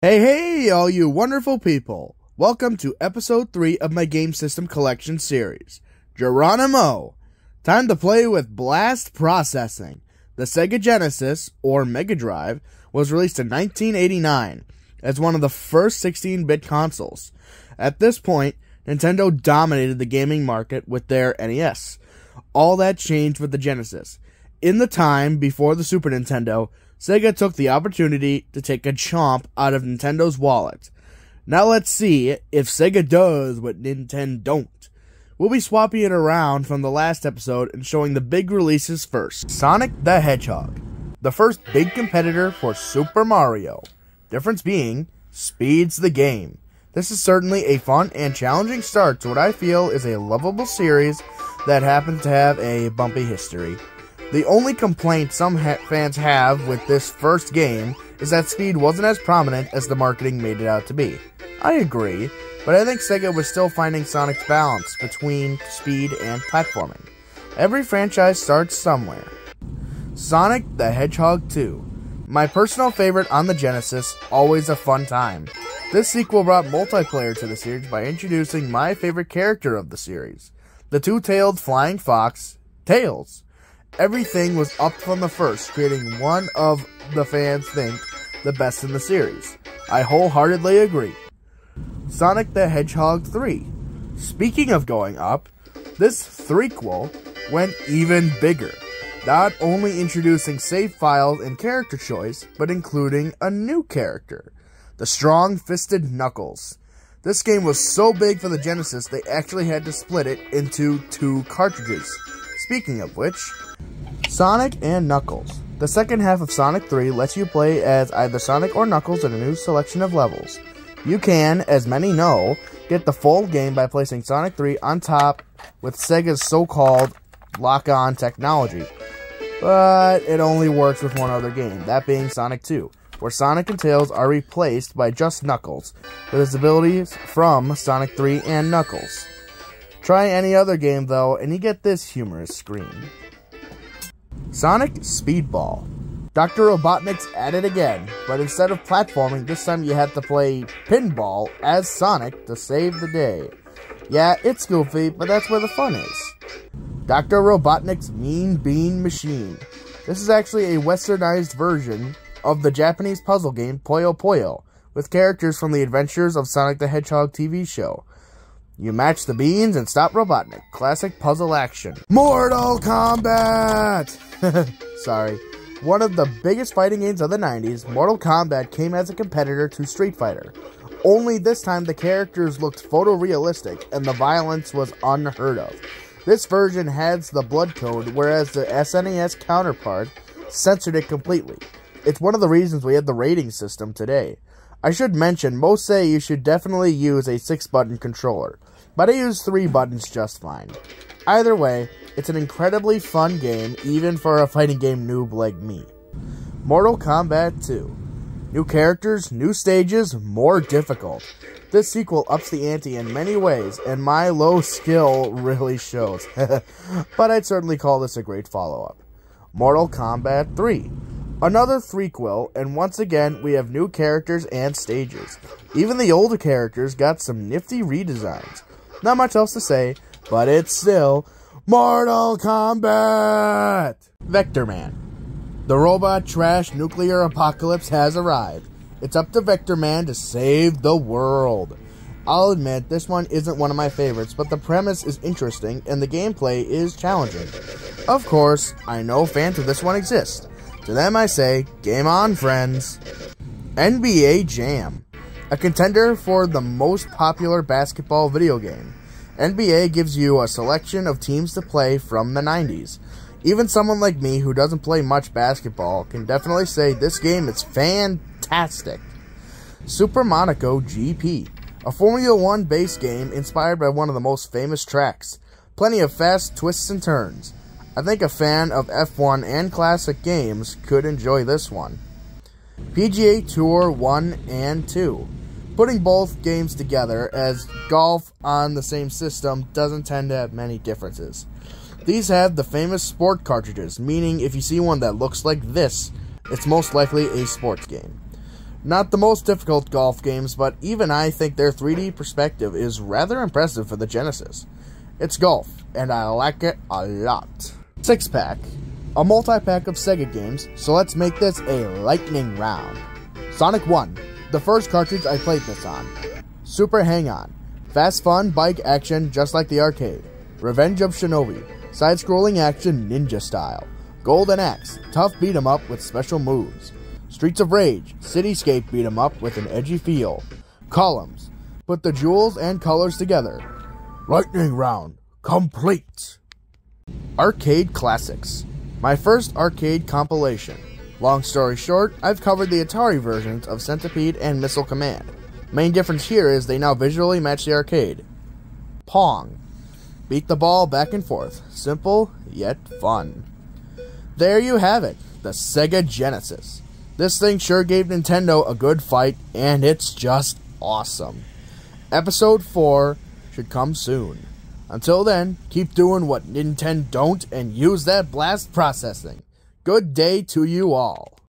Hey, all you wonderful people. Welcome to episode 3 of my game system collection series, Geronimo. Time to play with Blast Processing. The Sega Genesis, or Mega Drive, was released in 1989 as one of the first 16-bit consoles. At this point, Nintendo dominated the gaming market with their NES. All that changed with the Genesis. In the time before the Super Nintendo, Sega took the opportunity to take a chomp out of Nintendo's wallet. Now let's see if Sega does what Nintendo don't. We'll be swapping it around from the last episode and showing the big releases first. Sonic the Hedgehog, the first big competitor for Super Mario. Difference being, speeds the game. This is certainly a fun and challenging start to what I feel is a lovable series that happens to have a bumpy history. The only complaint some fans have with this first game is that speed wasn't as prominent as the marketing made it out to be. I agree, but I think Sega was still finding Sonic's balance between speed and platforming. Every franchise starts somewhere. Sonic the Hedgehog 2. My personal favorite on the Genesis, always a fun time. This sequel brought multiplayer to the series by introducing my favorite character of the series, the two-tailed flying fox, Tails. Everything was up from the first, creating one of the fans think the best in the series. I wholeheartedly agree. Sonic the Hedgehog 3. Speaking of going up, this threequel went even bigger. Not only introducing save files and character choice, but including a new character, the strong-fisted Knuckles. This game was so big for the Genesis, they actually had to split it into 2 cartridges. Speaking of which, Sonic and Knuckles. The second half of Sonic 3 lets you play as either Sonic or Knuckles in a new selection of levels. You can, as many know, get the full game by placing Sonic 3 on top with Sega's so-called lock-on technology. But it only works with one other game, that being Sonic 2, where Sonic and Tails are replaced by just Knuckles, with his abilities from Sonic 3 and Knuckles. Try any other game, though, and you get this humorous scream. Sonic Speedball. Dr. Robotnik's at it again, but instead of platforming, this time you had to play pinball as Sonic to save the day. Yeah, it's goofy, but that's where the fun is. Dr. Robotnik's Mean Bean Machine. This is actually a westernized version of the Japanese puzzle game Puyo Puyo, with characters from the Adventures of Sonic the Hedgehog TV show. You match the beans and stop Robotnik. Classic puzzle action. Mortal Kombat! Sorry. One of the biggest fighting games of the 90s, Mortal Kombat came as a competitor to Street Fighter. Only this time the characters looked photorealistic and the violence was unheard of. This version has the blood code, whereas the SNES counterpart censored it completely. It's one of the reasons we have the rating system today. I should mention, most say you should definitely use a 6-button controller, but I use 3 buttons just fine. Either way, it's an incredibly fun game, even for a fighting game noob like me. Mortal Kombat 2. New characters, new stages, more difficult. This sequel ups the ante in many ways, and my low skill really shows. But I'd certainly call this a great follow-up. Mortal Kombat 3. Another threequel, and once again, we have new characters and stages. Even the older characters got some nifty redesigns. Not much else to say, but it's still Mortal Kombat! Vector Man. The robot trash nuclear apocalypse has arrived. It's up to Vector Man to save the world. I'll admit, this one isn't one of my favorites, but the premise is interesting and the gameplay is challenging. Of course, I know fans of this one exist. To them I say, game on, friends. NBA Jam. A contender for the most popular basketball video game. NBA gives you a selection of teams to play from the 90s. Even someone like me who doesn't play much basketball can definitely say this game is fantastic. Super Monaco GP. A Formula 1 base game inspired by one of the most famous tracks. Plenty of fast twists and turns. I think a fan of F1 and classic games could enjoy this one. PGA Tour 1 and 2. Putting both games together, as golf on the same system doesn't tend to have many differences. These have the famous sport cartridges, meaning if you see one that looks like this, it's most likely a sports game. Not the most difficult golf games, but even I think their 3D perspective is rather impressive for the Genesis. It's golf, and I like it a lot. 6-pack. A multi-pack of Sega games, so let's make this a lightning round. Sonic 1, the first cartridge I played this on. Super Hang-On, fast fun bike action just like the arcade. Revenge of Shinobi, side-scrolling action ninja style. Golden Axe, tough beat-em-up with special moves. Streets of Rage, cityscape beat-em-up with an edgy feel. Columns, put the jewels and colors together. Lightning round, complete. Arcade classics. My first arcade compilation. Long story short, I've covered the Atari versions of Centipede and Missile Command. Main difference here is they now visually match the arcade. Pong. Beat the ball back and forth. Simple, yet fun. There you have it, the Sega Genesis. This thing sure gave Nintendo a good fight, and it's just awesome. Episode 4 should come soon. Until then, keep doing what Nintendo don't and use that blast processing. Good day to you all.